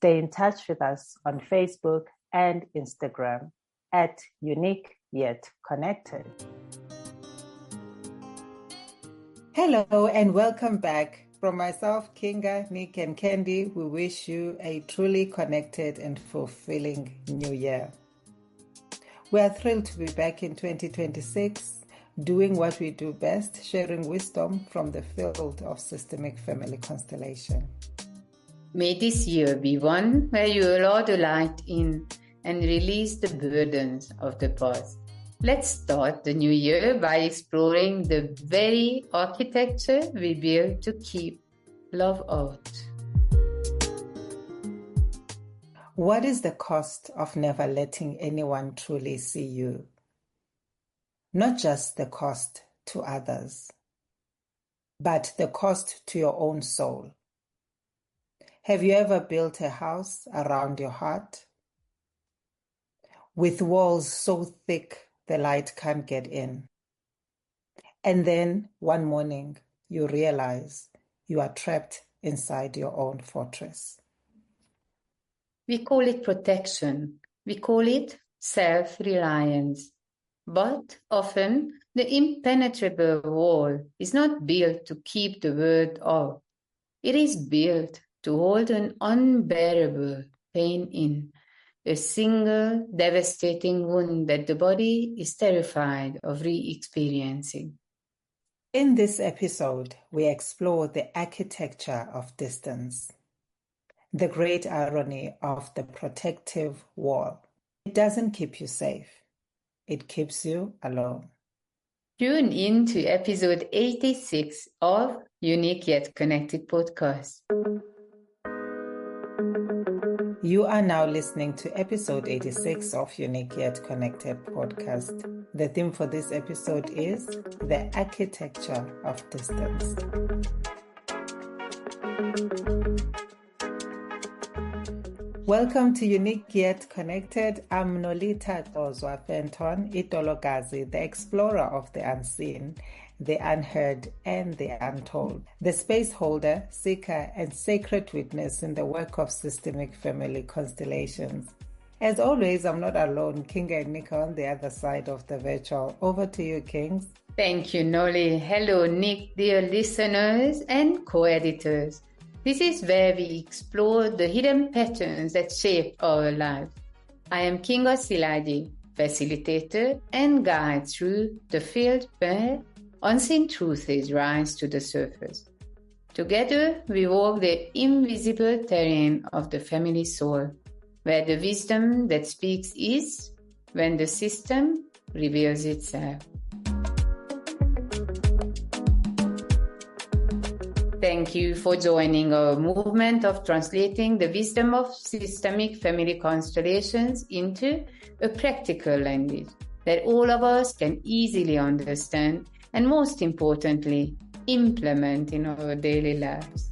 Stay in touch with us on Facebook and Instagram at Unique Yet Connected. Hello and welcome back. From myself, Kinga, Nick, and Candy, we wish you a truly connected and fulfilling new year. We are thrilled to be back in 2026, doing what we do best, sharing wisdom from the field of systemic family constellation. May this year be one where you allow the light in and release the burdens of the past. Let's start the new year by exploring the very architecture we built to keep love out. What is the cost of never letting anyone truly see you? Not just the cost to others, but the cost to your own soul. Have you ever built a house around your heart with walls so thick the light can't get in? And then one morning you realize you are trapped inside your own fortress. We call it protection. We call it self-reliance. But often the impenetrable wall is not built to keep the world out. It is built to hold an unbearable pain in, a single devastating wound that the body is terrified of re-experiencing. In this episode, we explore the architecture of distance, the great irony of the protective wall. It doesn't keep you safe. It keeps you alone. Tune in to episode 86 of Unique Yet Connected podcast. You are now listening to episode 86 of Unique Yet Connected podcast. The theme for this episode is the architecture of distance. Welcome to Unique Yet Connected. I'm Nolita Tozwa Fenton, Itologazi, the explorer of the unseen, the unheard, and the untold, the space holder, seeker, and sacred witness in the work of systemic family constellations. As always, I'm not alone. Kinga and Nick on the other side of the virtual. Over to you, Kings. Thank you, Noli. Hello, Nick, dear listeners and co-editors. This is where we explore the hidden patterns that shape our lives. I am Kinga Siladi, facilitator and guide through the field where unseen truths rise to the surface. Together, we walk the invisible terrain of the family soul, where the wisdom that speaks is when the system reveals itself. Thank you for joining our movement of translating the wisdom of systemic family constellations into a practical language that all of us can easily understand and, most importantly, implement in our daily lives.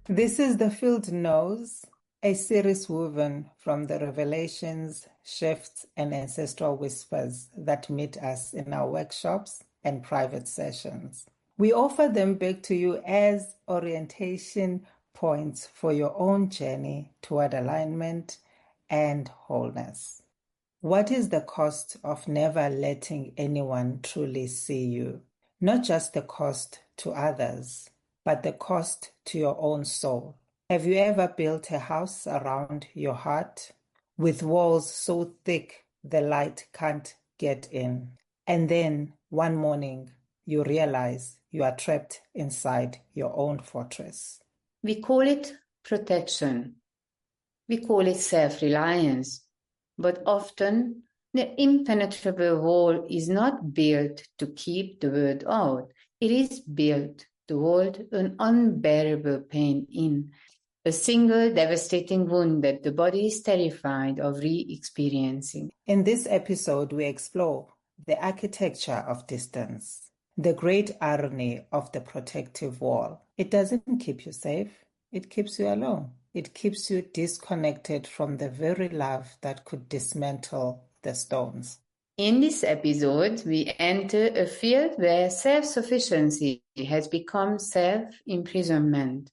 This is The Field Knows, a series woven from the revelations, shifts, and ancestral whispers that meet us in our workshops and private sessions. We offer them back to you as orientation points for your own journey toward alignment and wholeness. What is the cost of never letting anyone truly see you? Not just the cost to others, but the cost to your own soul. Have you ever built a house around your heart with walls so thick the light can't get in? And then one morning you realize you are trapped inside your own fortress. We call it protection. We call it self-reliance. But often the impenetrable wall is not built to keep the world out. It is built to hold an unbearable pain in, a single devastating wound that the body is terrified of re-experiencing. In this episode, we explore the architecture of distance, the great irony of the protective wall. It doesn't keep you safe, it keeps you alone. It keeps you disconnected from the very love that could dismantle the stones. In this episode, we enter a field where self-sufficiency has become self-imprisonment,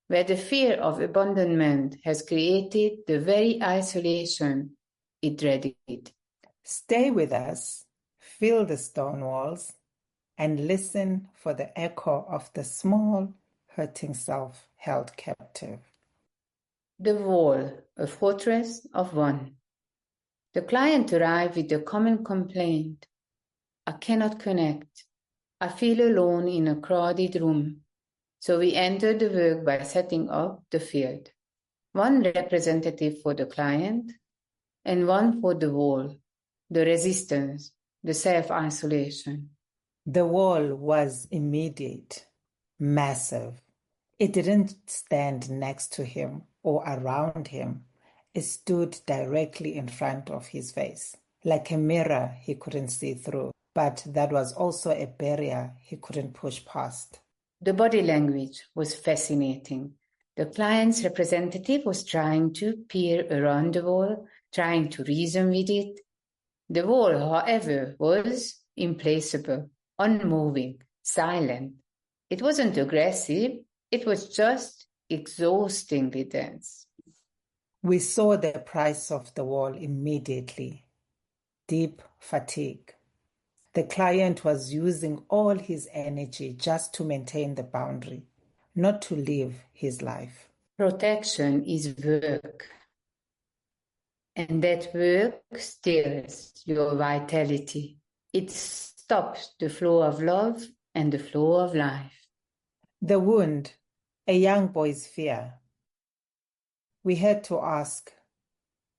where the fear of abandonment has created the very isolation it dreaded. Stay with us, feel the stone walls, and listen for the echo of the small, hurting self held captive. The wall, a fortress of one. The client arrived with a common complaint. I cannot connect. I feel alone in a crowded room. So we entered the work by setting up the field. One representative for the client and one for the wall, the resistance, the self-isolation. The wall was immediate, massive. It didn't stand next to him or around him. It stood directly in front of his face, like a mirror he couldn't see through. But that was also a barrier he couldn't push past. The body language was fascinating. The client's representative was trying to peer around the wall, trying to reason with it. The wall, however, was implacable, unmoving, silent. It wasn't aggressive, it was just exhaustingly dense. We saw the price of the wall immediately. Deep fatigue. The client was using all his energy just to maintain the boundary, not to live his life. Protection is work. And that work steals your vitality. It stops the flow of love and the flow of life. The wound, a young boy's fear. We had to ask,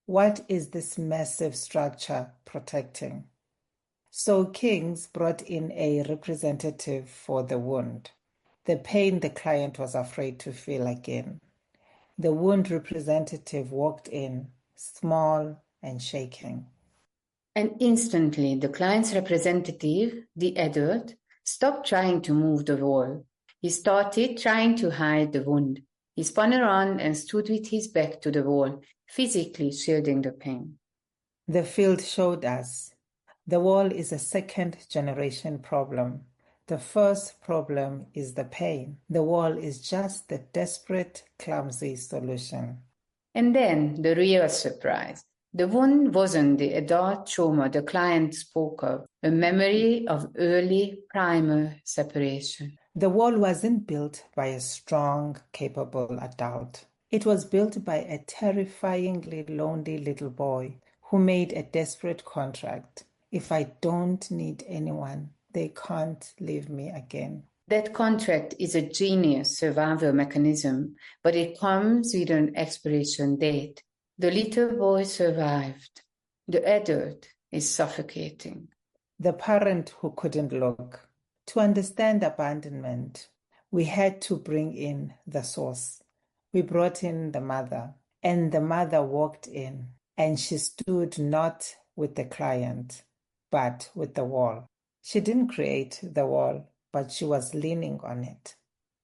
what is this massive structure protecting? So Kings brought in a representative for the wound, the pain the client was afraid to feel again. The wound representative walked in, small and shaking. And instantly, the client's representative, the adult, stopped trying to move the wall. He started trying to hide the wound. He spun around and stood with his back to the wall, physically shielding the pain. The field showed us the wall is a second-generation problem. The first problem is the pain. The wall is just the desperate, clumsy solution. And then the real surprise. The wound wasn't the adult trauma the client spoke of, a memory of early primal separation. The wall wasn't built by a strong, capable adult. It was built by a terrifyingly lonely little boy who made a desperate contract. If I don't need anyone, they can't leave me again. That contract is a genius survival mechanism, but it comes with an expiration date. The little boy survived. The adult is suffocating. The parent who couldn't look. To understand abandonment, we had to bring in the source. We brought in the mother, and the mother walked in, and she stood not with the client, but with the wall. She didn't create the wall, but she was leaning on it.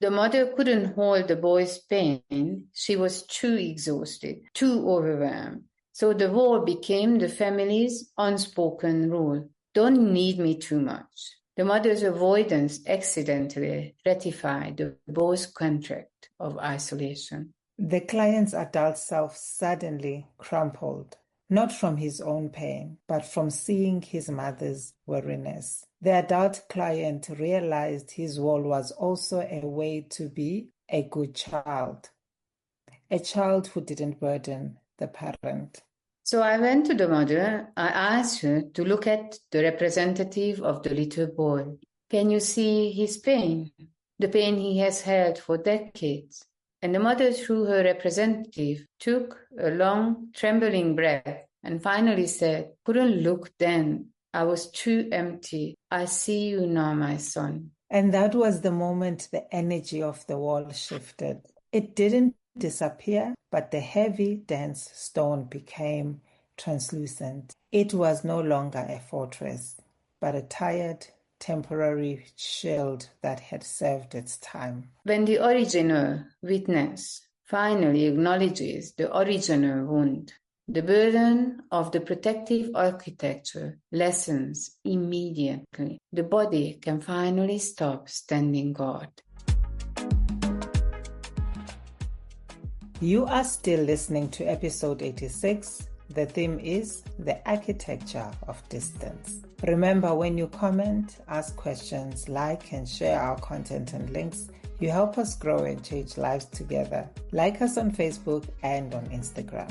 The mother couldn't hold the boy's pain. She was too exhausted, too overwhelmed. So the wall became the family's unspoken rule. Don't need me too much. The mother's avoidance accidentally ratified the boy's contract of isolation. The client's adult self suddenly crumpled, not from his own pain, but from seeing his mother's weariness. The adult client realized his wall was also a way to be a good child, a child who didn't burden the parent. So I went to the mother. I asked her to look at the representative of the little boy. Can you see his pain? The pain he has held for decades. And the mother, through her representative, took a long, trembling breath and finally said, couldn't look then. I was too empty. I see you now, my son. And that was the moment the energy of the wall shifted. It didn't disappear, but the heavy, dense stone became translucent. It was no longer a fortress, but a tired, temporary shield that had served its time. When the original witness finally acknowledges the original wound, The burden of the protective architecture lessens immediately. The body can finally stop standing guard. You are still listening to episode 86. The theme is the architecture of distance. Remember, when you comment, ask questions, like and share our content and links, you help us grow and change lives together. Like us on Facebook and on Instagram.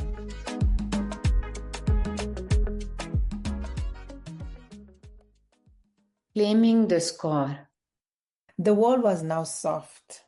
Claiming the scar. The wall was now soft,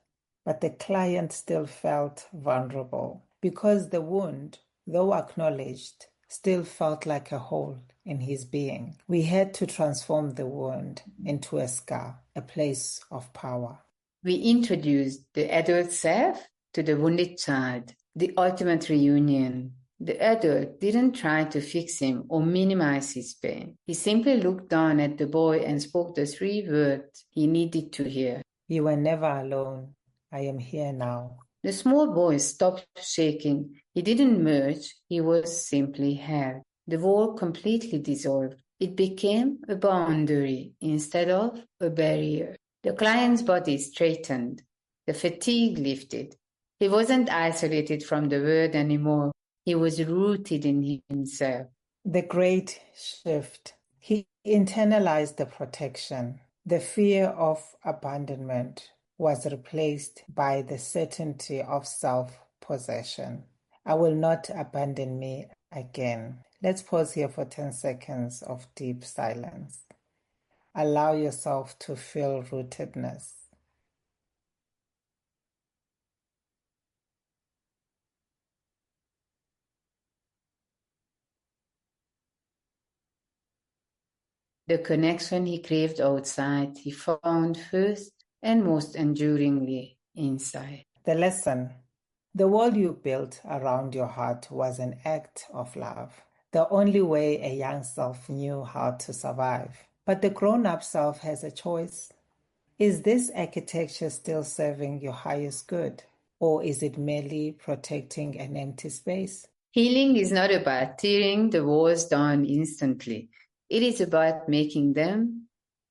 but the client still felt vulnerable because the wound, though acknowledged, still felt like a hole in his being. We had to transform the wound into a scar, a place of power. We introduced the adult self to the wounded child, the ultimate reunion. The adult didn't try to fix him or minimize his pain. He simply looked down at the boy and spoke the 3 words he needed to hear. You were never alone. I am here now. The small boy stopped shaking. He didn't merge, he was simply held. The wall completely dissolved. It became a boundary instead of a barrier. The client's body straightened. The fatigue lifted. He wasn't isolated from the world anymore. He was rooted in himself. The great shift. He internalized the protection. The fear of abandonment was replaced by the certainty of self-possession. I will not abandon me again. Let's pause here for 10 seconds of deep silence. Allow yourself to feel rootedness. The connection he craved outside, he found first and most enduringly inside. The lesson. The wall you built around your heart was an act of love. The only way a young self knew how to survive. But the grown-up self has a choice. Is this architecture still serving your highest good? Or is it merely protecting an empty space? Healing is not about tearing the walls down instantly. It is about making them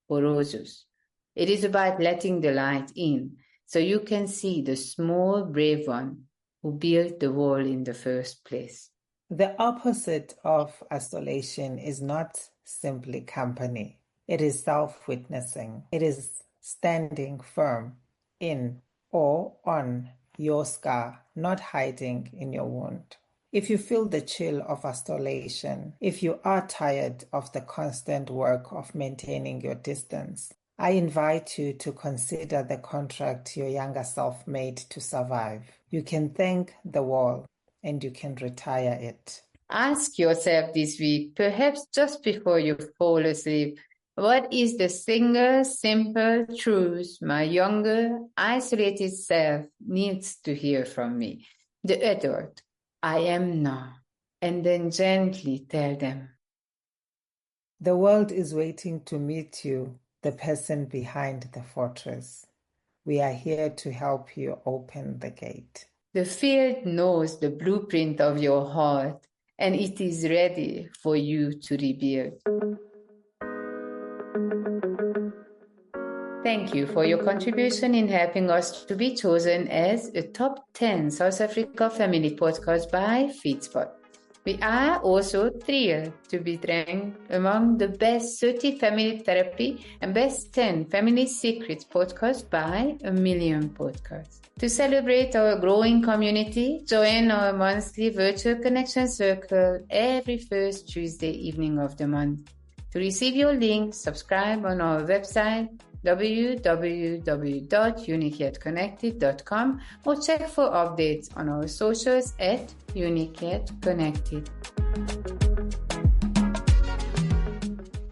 porous. It is about letting the light in so you can see the small, brave one who built the wall in the first place. The opposite of isolation is not simply company. It is self-witnessing. It is standing firm in or on your scar, not hiding in your wound. If you feel the chill of isolation, if you are tired of the constant work of maintaining your distance, I invite you to consider the contract your younger self made to survive. You can thank the wall and you can retire it. Ask yourself this week, perhaps just before you fall asleep, what is the single simple truth my younger, isolated self needs to hear from me? The adult I am now. And then gently tell them. The world is waiting to meet you, the person behind the fortress. We are here to help you open the gate. The field knows the blueprint of your heart, and it is ready for you to rebuild. Thank you for your contribution in helping us to be chosen as a top 10 South Africa family podcast by FeedSpot. We are also thrilled to be ranked among the best 30 family therapy and best 10 family secrets podcasts by A Million Podcasts. To celebrate our growing community, join our monthly virtual connection circle every first Tuesday evening of the month. To receive your link, subscribe on our website www.uniqueyetconnected.com or check for updates on our socials at uniqueyetconnected.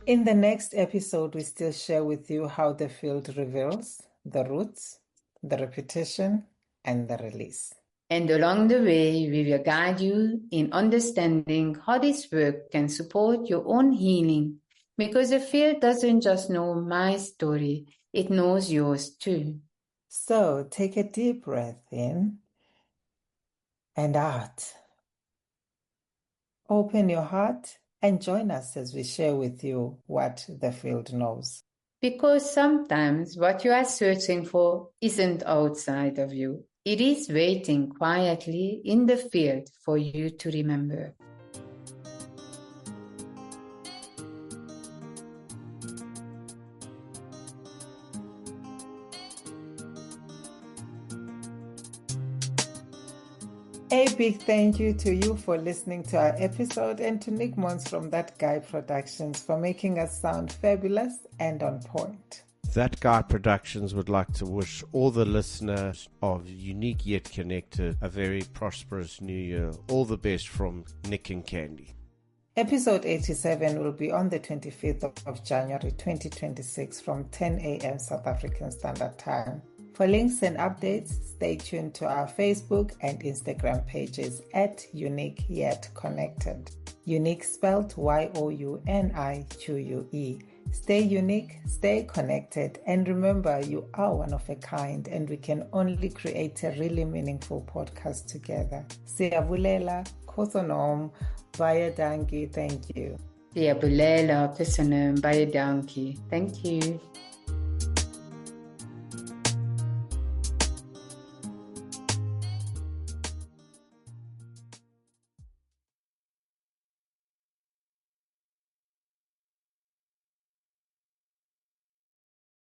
In the next episode, we still share with you how the field reveals the roots, the repetition, and the release. And along the way, we will guide you in understanding how this work can support your own healing. Because the field doesn't just know my story, it knows yours too. So take a deep breath in and out. Open your heart and join us as we share with you what the field knows. Because sometimes what you are searching for isn't outside of you. It is waiting quietly in the field for you to remember. A big thank you to you for listening to our episode, and to Nick Mons from That Guy Productions for making us sound fabulous and on point. That Guy Productions would like to wish all the listeners of Unique Yet Connected a very prosperous new year. All the best from Nick and Candy. Episode 87 will be on the 25th of January 2026 from 10 a.m. South African Standard Time. For links and updates, stay tuned to our Facebook and Instagram pages at Unique Yet Connected. Unique spelled Y-O-U-N-I-Q-U-E. Stay unique, stay connected, and remember you are one of a kind, and we can only create a really meaningful podcast together. Siyabulela, Kosonom, Bayadangi, thank you. Siyabulela, Kosonom, Bayadangi. Thank you.